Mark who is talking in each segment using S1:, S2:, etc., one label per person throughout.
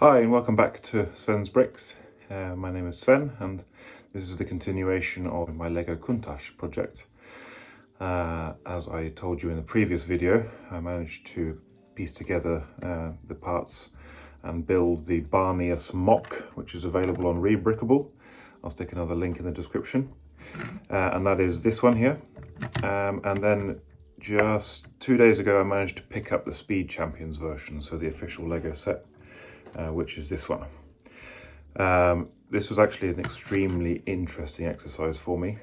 S1: Hi and welcome back to Sven's Bricks. My name is Sven and this is the continuation of my LEGO Countach project. As I told you in the previous video, I managed to piece together the parts and build the Barneius MOC, which is available on Rebrickable. I'll stick another link in the description. And that is this one here. And then just 2 days ago I managed to pick up the Speed Champions version, so the official LEGO set. Which is this one. This was actually an extremely interesting exercise for me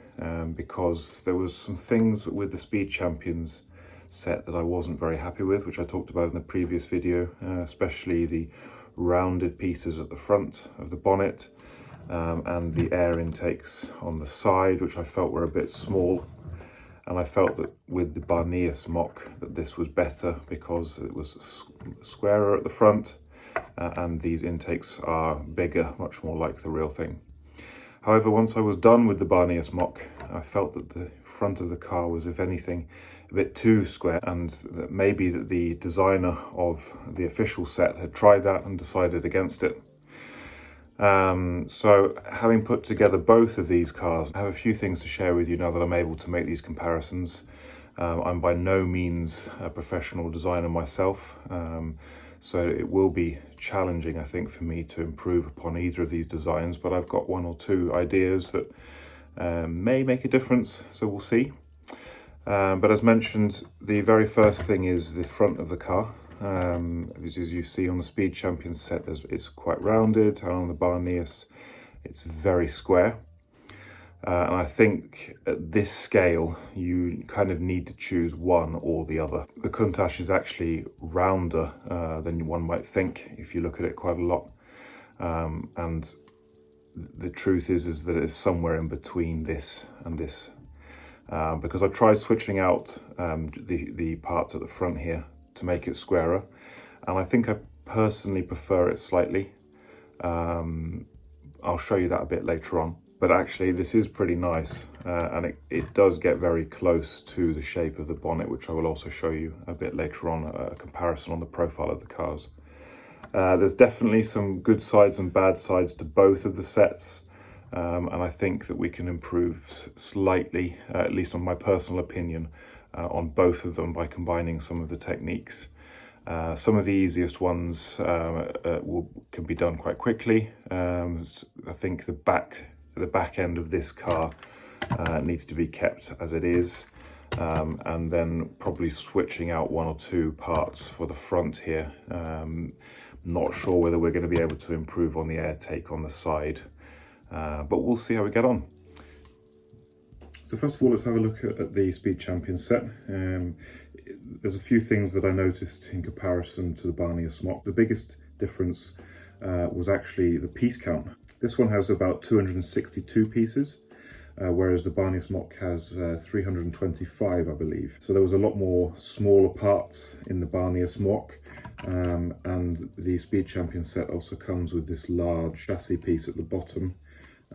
S1: because there was some things with the Speed Champions set that I wasn't very happy with, which I talked about in the previous video, especially the rounded pieces at the front of the bonnet and the air intakes on the side, which I felt were a bit small. And I felt that with the Barneius MOC that this was better because it was squarer at the front. And these intakes are bigger, much more like the real thing. However, once I was done with the Barneius MOC, I felt that the front of the car was, if anything, a bit too square, and that maybe that the designer of the official set had tried that and decided against it. So having put together both of these cars, I have a few things to share with you now that I'm able to make these comparisons. I'm by no means a professional designer myself. So it will be challenging, I think, for me to improve upon either of these designs, but I've got one or two ideas that may make a difference, so we'll see. But as mentioned, the very first thing is the front of the car. As you see on the Speed Champions set, it's quite rounded, and on the Barneius, it's very square. And I think at this scale, you kind of need to choose one or the other. The Countach is actually rounder than one might think if you look at it quite a lot. And the truth is that it's somewhere in between this and this. Because I tried switching out the parts at the front here to make it squarer. And I think I personally prefer it slightly. I'll show you that a bit later on. But actually this is pretty nice and it does get very close to the shape of the bonnet, which I will also show you a bit later on, a comparison on the profile of the cars. There's definitely some good sides and bad sides to both of the sets, and I think that we can improve slightly, at least on my personal opinion, on both of them by combining some of the techniques. Some of the easiest ones can be done quite quickly. I think the back end of this car needs to be kept as it is, and then probably switching out one or two parts for the front here. Not sure whether we're going to be able to improve on the air take on the side, but we'll see how we get on. So first of all, let's have a look at the Speed Champions set. There's a few things that I noticed in comparison to the Barneius MOC. The biggest difference was actually the piece count. This one has about 262 pieces, whereas the Barneius MOC has 325, I believe. So there was a lot more smaller parts in the Barneius MOC, and the Speed Champion set also comes with this large chassis piece at the bottom.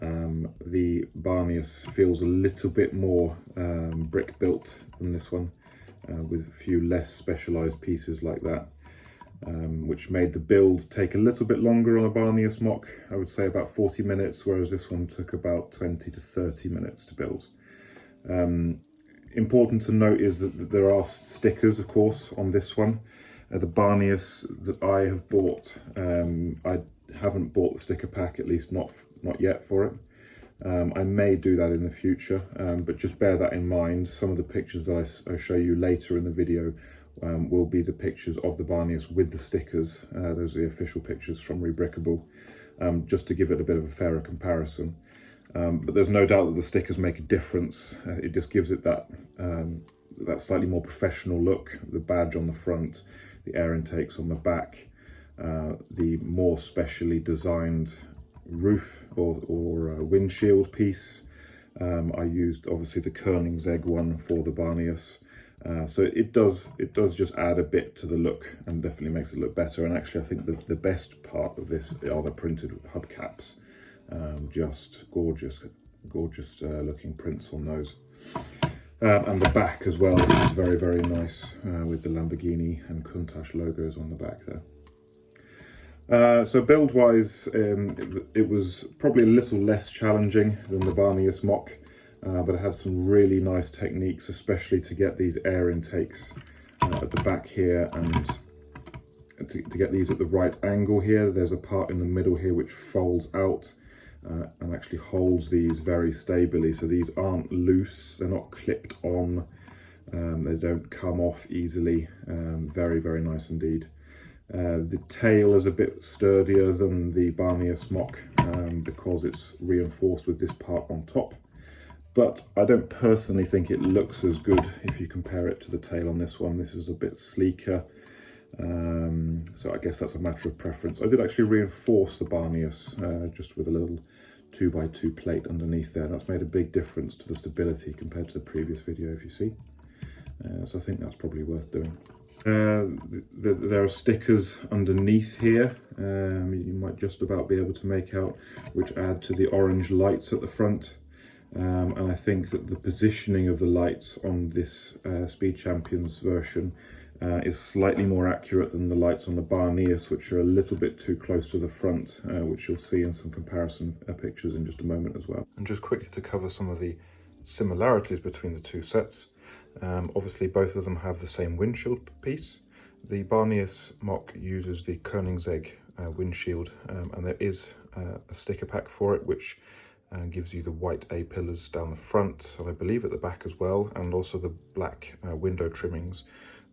S1: The Barneius feels a little bit more brick built than this one, with a few less specialised pieces like that. Which made the build take a little bit longer on a Barneius MOC. I would say about 40 minutes, whereas this one took about 20 to 30 minutes to build. Important to note is that there are stickers, of course, on this one. The Barneius that I have bought, I haven't bought the sticker pack, at least not yet for it. I may do that in the future, but just bear that in mind. Some of the pictures that I show you later in the video will be the pictures of the Barneius with the stickers. Those are the official pictures from Rebrickable, just to give it a bit of a fairer comparison. But there's no doubt that the stickers make a difference. It just gives it that slightly more professional look. The badge on the front, the air intakes on the back, the more specially designed roof or windshield piece. I used obviously the Koenigsegg one for the Barneius. So it does just add a bit to the look and definitely makes it look better. And actually I think the best part of this are the printed hubcaps. Just gorgeous looking prints on those. And the back as well is very, very nice with the Lamborghini and Countach logos on the back there. So build-wise, it was probably a little less challenging than the Barneius MOC, but it had some really nice techniques, especially to get these air intakes at the back here, and to get these at the right angle here. There's a part in the middle here which folds out and actually holds these very stably. So these aren't loose, they're not clipped on, they don't come off easily. Very, very nice indeed. The tail is a bit sturdier than the Barneius MOC because it's reinforced with this part on top. But I don't personally think it looks as good if you compare it to the tail on this one. This is a bit sleeker. So I guess that's a matter of preference. I did actually reinforce the Barneius just with a little 2x2 plate underneath there. That's made a big difference to the stability compared to the previous video, if you see. So I think that's probably worth doing. There are stickers underneath here, you might just about be able to make out, which add to the orange lights at the front. And I think that the positioning of the lights on this Speed Champions version is slightly more accurate than the lights on the Barneius, which are a little bit too close to the front, which you'll see in some comparison pictures in just a moment as well. And just quickly to cover some of the similarities between the two sets. Obviously both of them have the same windshield piece. The Barneius MOC uses the Koenigsegg windshield, and there is a sticker pack for it, which gives you the white A-pillars down the front, and I believe at the back as well, and also the black window trimmings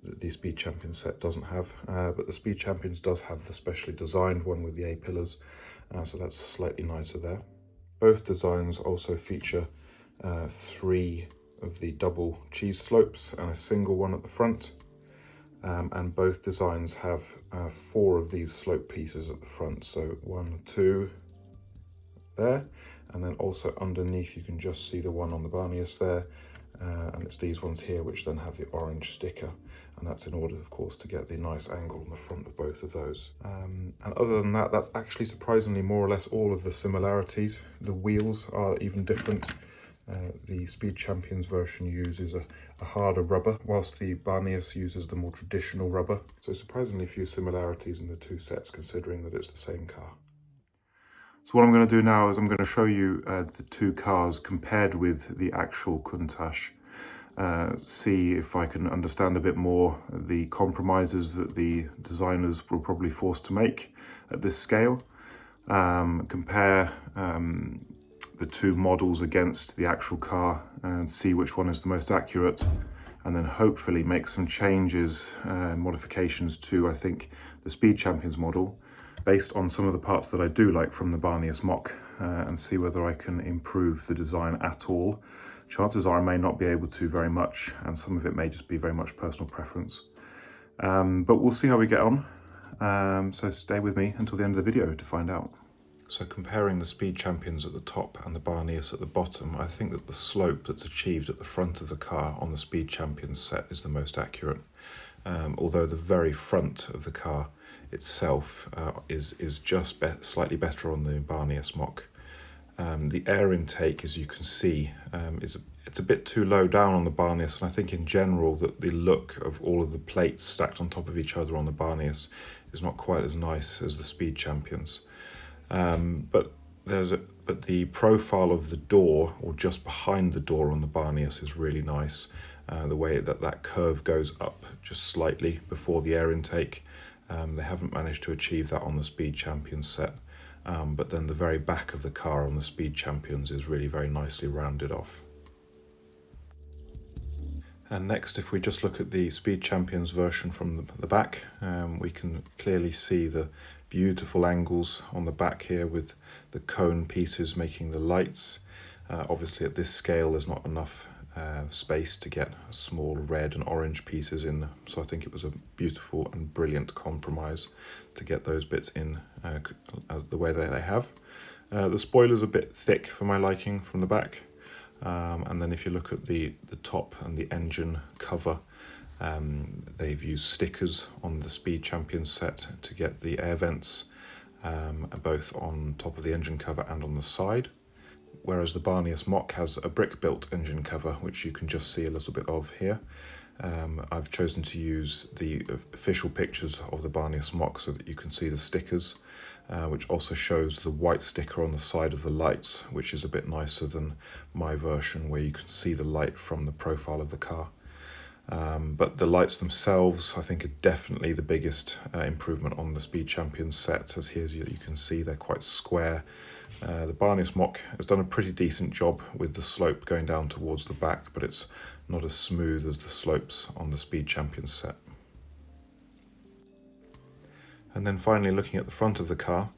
S1: that the Speed Champions set doesn't have. But the Speed Champions does have the specially designed one with the A-pillars, so that's slightly nicer there. Both designs also feature 3 of the double cheese slopes and a single one at the front, and both designs have 4 of these slope pieces at the front, so 1, 2 there, and then also underneath you can just see the one on the Barneius there, and it's these ones here which then have the orange sticker, and that's in order of course to get the nice angle on the front of both of those. And other than that, that's actually surprisingly more or less all of the similarities. The wheels are even different. The Speed Champions version uses a harder rubber, whilst the Barneius uses the more traditional rubber. So surprisingly few similarities in the two sets, considering that it's the same car. So what I'm going to do now is I'm going to show you the two cars compared with the actual Countach. See if I can understand a bit more the compromises that the designers were probably forced to make at this scale. Compare the two models against the actual car and see which one is the most accurate, and then hopefully make some changes, modifications to, I think, the Speed Champions model based on some of the parts that I do like from the Barneius MOC, and see whether I can improve the design at all. Chances are I may not be able to very much, and some of it may just be very much personal preference. But we'll see how we get on. So stay with me until the end of the video to find out. So comparing the Speed Champions at the top and the Barneius at the bottom, I think that the slope that's achieved at the front of the car on the Speed Champions set is the most accurate. Although the very front of the car itself is just slightly better on the Barneius MOC. The air intake, as you can see, it's a bit too low down on the Barneius, and I think in general that the look of all of the plates stacked on top of each other on the Barneius is not quite as nice as the Speed Champions. But the profile of the door, or just behind the door on the Barneius, is really nice. The way that curve goes up just slightly before the air intake. They haven't managed to achieve that on the Speed Champions set. But then the very back of the car on the Speed Champions is really very nicely rounded off. And next, if we just look at the Speed Champions version from the back, we can clearly see the beautiful angles on the back here with the cone pieces making the lights. Obviously at this scale there's not enough space to get small red and orange pieces in, so I think it was a beautiful and brilliant compromise to get those bits in the way that they have. The spoiler's a bit thick for my liking from the back, and then if you look at the top and the engine cover, they've used stickers on the Speed Champions set to get the air vents both on top of the engine cover and on the side, whereas the Barneius MOC has a brick-built engine cover, which you can just see a little bit of here. I've chosen to use the official pictures of the Barneius MOC so that you can see the stickers, which also shows the white sticker on the side of the lights, which is a bit nicer than my version where you can see the light from the profile of the car. But the lights themselves, I think, are definitely the biggest improvement on the Speed Champions set. As here you can see, they're quite square. The Barneius MOC has done a pretty decent job with the slope going down towards the back, but it's not as smooth as the slopes on the Speed Champions set. And then finally, looking at the front of the car,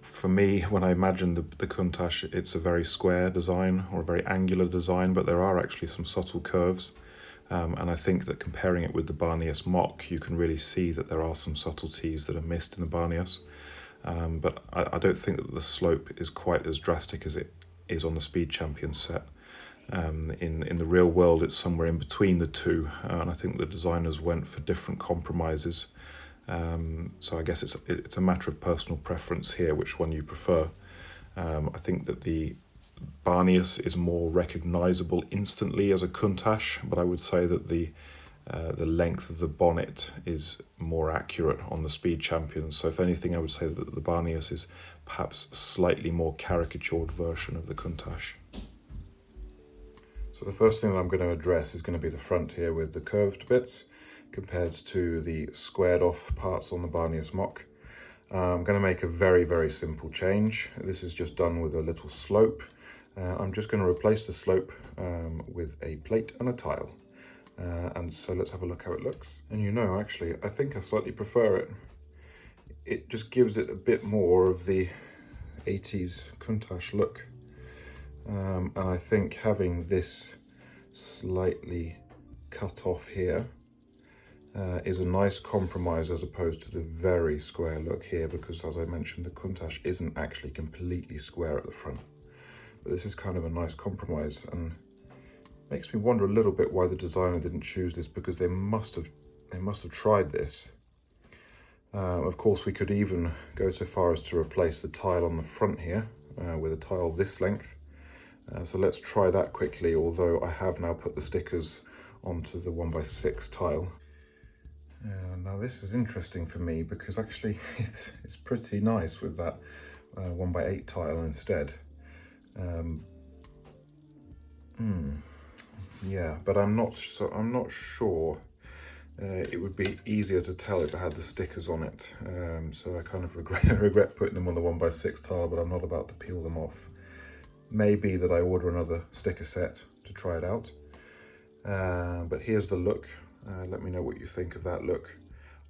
S1: for me, when I imagine the Countach, it's a very square design or a very angular design, but there are actually some subtle curves. And I think that comparing it with the Barneius MOC, you can really see that there are some subtleties that are missed in the Barneius. But I don't think that the slope is quite as drastic as it is on the Speed Champions set. In the real world, it's somewhere in between the two, and I think the designers went for different compromises. So I guess it's a matter of personal preference here, which one you prefer. I think that the Barneius is more recognisable instantly as a Countach, but I would say that the length of the bonnet is more accurate on the Speed Champions. So if anything, I would say that the Barneius is perhaps a slightly more caricatured version of the Countach. So the first thing that I'm going to address is going to be the front here with the curved bits compared to the squared off parts on the Barneius MOC. I'm going to make a very, very simple change. This is just done with a little slope. I'm just going to replace the slope with a plate and a tile. And so let's have a look how it looks. And actually, I think I slightly prefer it. It just gives it a bit more of the 80s Countach look. And I think having this slightly cut off here is a nice compromise as opposed to the very square look here, because as I mentioned, the Countach isn't actually completely square at the front. But this is kind of a nice compromise, and makes me wonder a little bit why the designer didn't choose this, because they must have tried this. Of course, we could even go so far as to replace the tile on the front here with a tile this length. So let's try that quickly, although I have now put the stickers onto the 1x6 tile. Now this is interesting for me because actually it's pretty nice with that 1x8 tile instead. Yeah, but I'm not sure. It would be easier to tell if I had the stickers on it. So I kind of regret putting them on the 1x6 tile, but I'm not about to peel them off. Maybe that I order another sticker set to try it out. But here's the look. Let me know what you think of that look.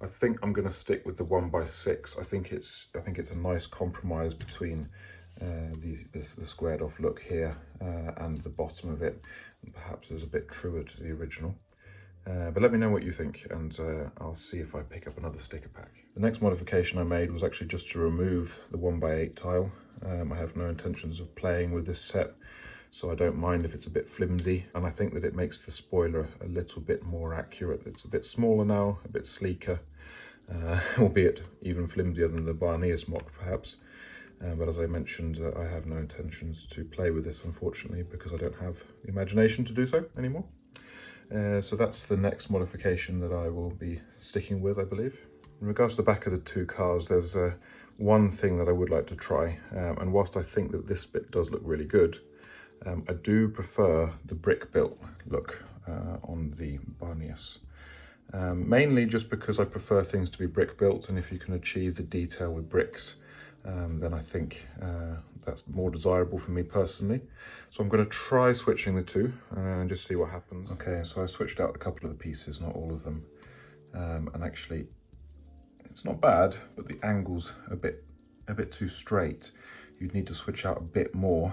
S1: I think I'm going to stick with the 1x6. I think it's a nice compromise between the squared off look here and the bottom of it, and perhaps is a bit truer to the original. But let me know what you think, and I'll see if I pick up another sticker pack. The next modification I made was actually just to remove the 1x8 tile. I have no intentions of playing with this set, so I don't mind if it's a bit flimsy, and I think that it makes the spoiler a little bit more accurate. It's a bit smaller now, a bit sleeker, albeit even flimsier than the Barneius MOC perhaps. But as I mentioned, I have no intentions to play with this, unfortunately, because I don't have the imagination to do so anymore. So that's the next modification that I will be sticking with, I believe. In regards to the back of the two cars, there's one thing that I would like to try, and whilst I think that this bit does look really good, I do prefer the brick built look on the Barneius. Mainly just because I prefer things to be brick built, and if you can achieve the detail with bricks, then I think that's more desirable for me personally. So I'm going to try switching the two and just see what happens. Okay, so I switched out a couple of the pieces, not all of them, and actually it's not bad, but the angle's a bit too straight. You'd need to switch out a bit more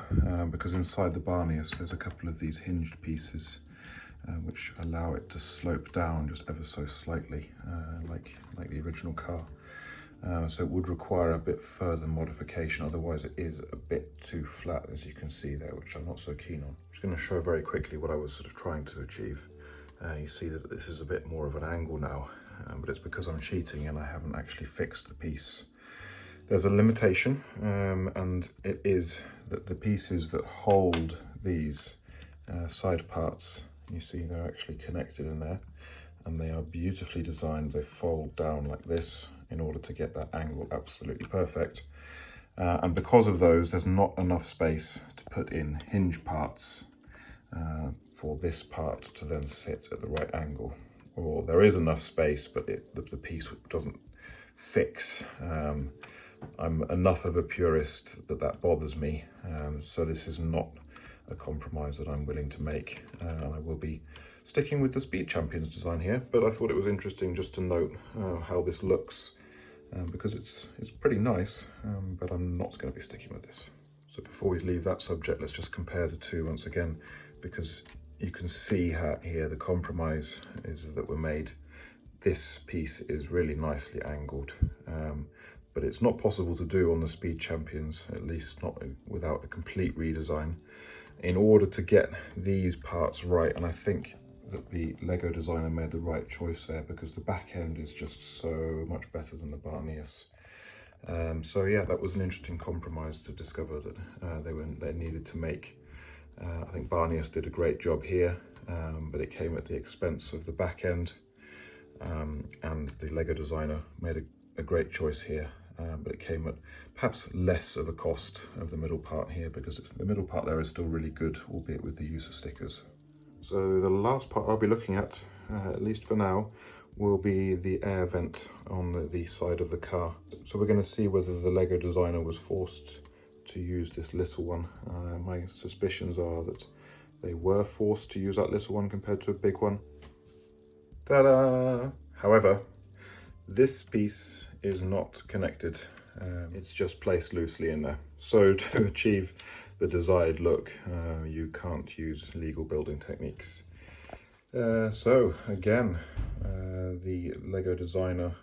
S1: because inside the Barneius there's a couple of these hinged pieces which allow it to slope down just ever so slightly, like the original car. So it would require a bit further modification, otherwise it is a bit too flat, as you can see there, which I'm not so keen on. I'm just going to show very quickly what I was sort of trying to achieve. You see that this is a bit more of an angle now, but it's because I'm cheating and I haven't actually fixed the piece. There's a limitation, and it is that the pieces that hold these side parts You see they're actually connected in there, and they are beautifully designed. They fold down like this in order to get that angle absolutely perfect. And because of those, there's not enough space to put in hinge parts for this part to then sit at the right angle. Or there is enough space, but the piece doesn't fix. I'm enough of a purist that bothers me. So this is not a compromise that I'm willing to make. I will be sticking with the Speed Champions design here, but I thought it was interesting just to note how this looks. Because it's pretty nice, but I'm not going to be sticking with this. So before we leave that subject, let's just compare the two once again, because you can see how here the compromise is that we're made. This piece is really nicely angled, but it's not possible to do on the Speed Champions, at least not without a complete redesign, in order to get these parts right. And I think that the LEGO designer made the right choice there, because the back end is just so much better than the Barneius. So yeah, that was an interesting compromise to discover that they needed to make. I think Barneius did a great job here, but it came at the expense of the back end, and the LEGO designer made a great choice here, but it came at perhaps less of a cost of the middle part here, because the middle part there is still really good, albeit with the use of stickers. So the last part I'll be looking at least for now, will be the air vent on the side of the car. So we're going to see whether the LEGO designer was forced to use this little one. My suspicions are that they were forced to use that little one compared to a big one. Ta-da! However, this piece is not connected. It's just placed loosely in there. So to achieve the desired look, you can't use legal building techniques. So again, the LEGO designer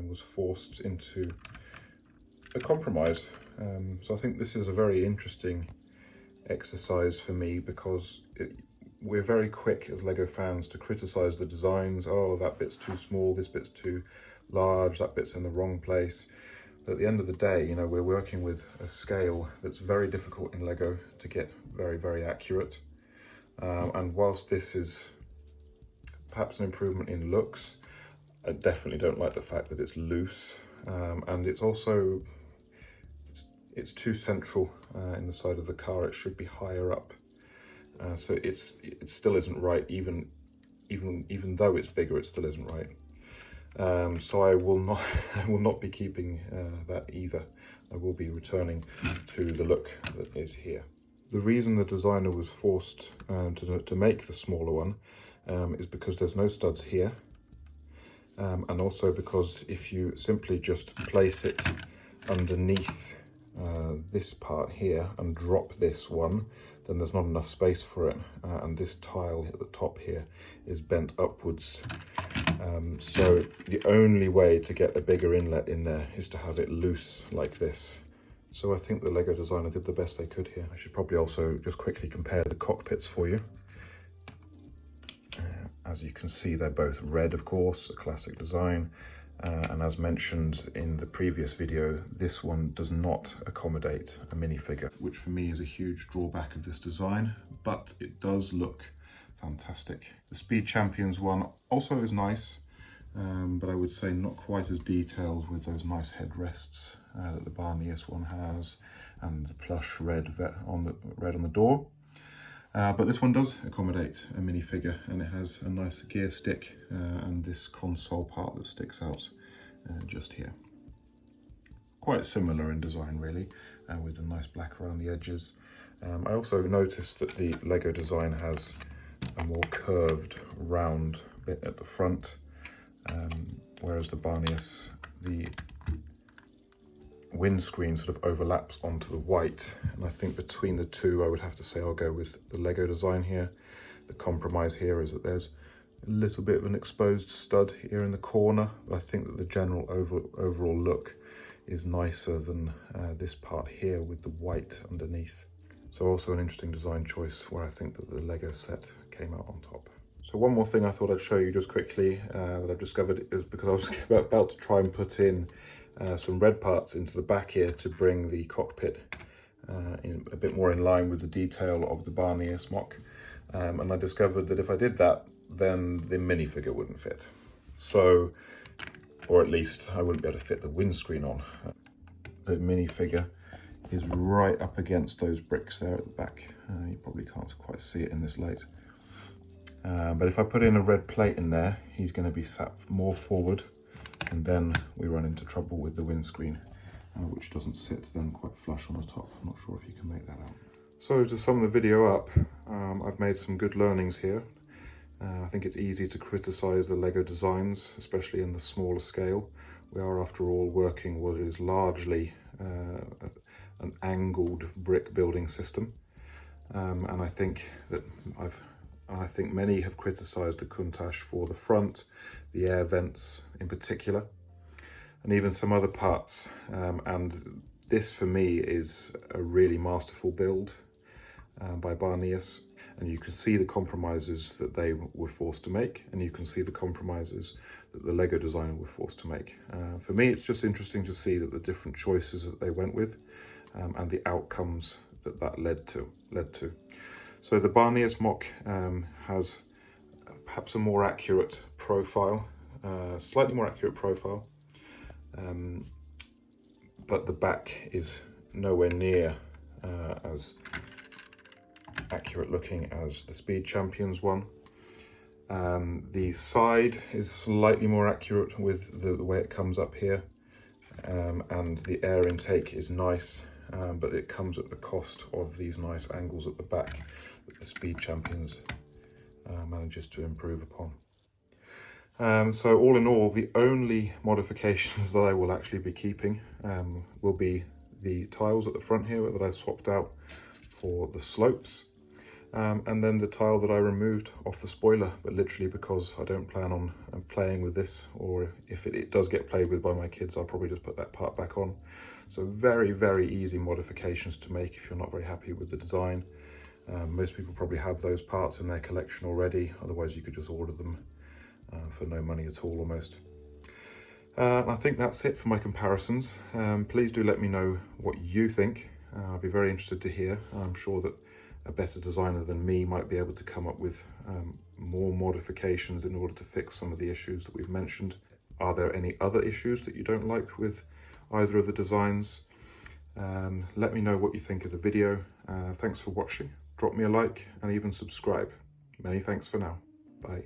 S1: was forced into a compromise. So I think this is a very interesting exercise for me, because we're very quick as LEGO fans to criticize the designs. Oh, that bit's too small, this bit's too large, that bit's in the wrong place. But at the end of the day, you know, we're working with a scale that's very difficult in LEGO to get very, very accurate. And whilst this is perhaps an improvement in looks, I definitely don't like the fact that it's loose. And it's also, it's too central in the side of the car. It should be higher up. So it still isn't right, even though it's bigger, it still isn't right. So I will not be keeping that either. I will be returning to the look that is here. The reason the designer was forced to make the smaller one is because there's no studs here, and also because if you simply just place it underneath this part here and drop this one, then there's not enough space for it, and this tile at the top here is bent upwards. So the only way to get a bigger inlet in there is to have it loose like this. So I think the LEGO designer did the best they could here. I should probably also just quickly compare the cockpits for you. As you can see, they're both red, of course, a classic design. And as mentioned in the previous video, this one does not accommodate a minifigure, which for me is a huge drawback of this design, but it does look fantastic. The Speed Champions one also is nice, but I would say not quite as detailed, with those nice headrests that the Barneius one has, and the plush red on the door. But this one does accommodate a minifigure, and it has a nice gear stick and this console part that sticks out just here. Quite similar in design really, with a nice black around the edges. I also noticed that the LEGO design has a more curved round bit at the front, whereas the Barneius, the windscreen sort of overlaps onto the white, and I think between the two I would have to say I'll go with the LEGO design here. The compromise here is that there's a little bit of an exposed stud here in the corner, but I think that the general overall look is nicer than this part here with the white underneath. So also an interesting design choice, where I think that the LEGO set came out on top. So one more thing I thought I'd show you just quickly that I've discovered is, because I was about to try and put in some red parts into the back here to bring the cockpit in a bit more in line with the detail of the Barneius MOC. And I discovered that if I did that, then the minifigure wouldn't fit. So, or at least I wouldn't be able to fit the windscreen on. The minifigure is right up against those bricks there at the back. You probably can't quite see it in this light. But if I put in a red plate in there, he's going to be sat more forward, and then we run into trouble with the windscreen, which doesn't sit then quite flush on the top. I'm not sure if you can make that out. So to sum the video up, I've made some good learnings here. I think it's easy to criticize the LEGO designs, especially in the smaller scale. We are, after all, working what is largely an angled brick building system. And I think that I think many have criticised the Countach for the front, the air vents in particular, and even some other parts. And this for me is a really masterful build by Barneius. And you can see the compromises that they were forced to make, and you can see the compromises that the LEGO designer were forced to make. For me, it's just interesting to see that the different choices that they went with and the outcomes that that led to. So the Barneius MOC has perhaps a more accurate profile, slightly more accurate profile, but the back is nowhere near as accurate looking as the Speed Champions one. The side is slightly more accurate with the way it comes up here, and the air intake is nice, but it comes at the cost of these nice angles at the back that the Speed Champions manages to improve upon. So all in all, the only modifications that I will actually be keeping will be the tiles at the front here that I swapped out for the slopes, and then the tile that I removed off the spoiler, but literally because I don't plan on playing with this, or if it does get played with by my kids, I'll probably just put that part back on. So very, very easy modifications to make if you're not very happy with the design. Most people probably have those parts in their collection already, otherwise you could just order them for no money at all almost. I think that's it for my comparisons. Please do let me know what you think. I'll be very interested to hear. I'm sure that a better designer than me might be able to come up with more modifications in order to fix some of the issues that we've mentioned. Are there any other issues that you don't like with either of the designs? Let me know what you think of the video. Thanks for watching. Drop me a like and even subscribe. Many thanks for now. Bye.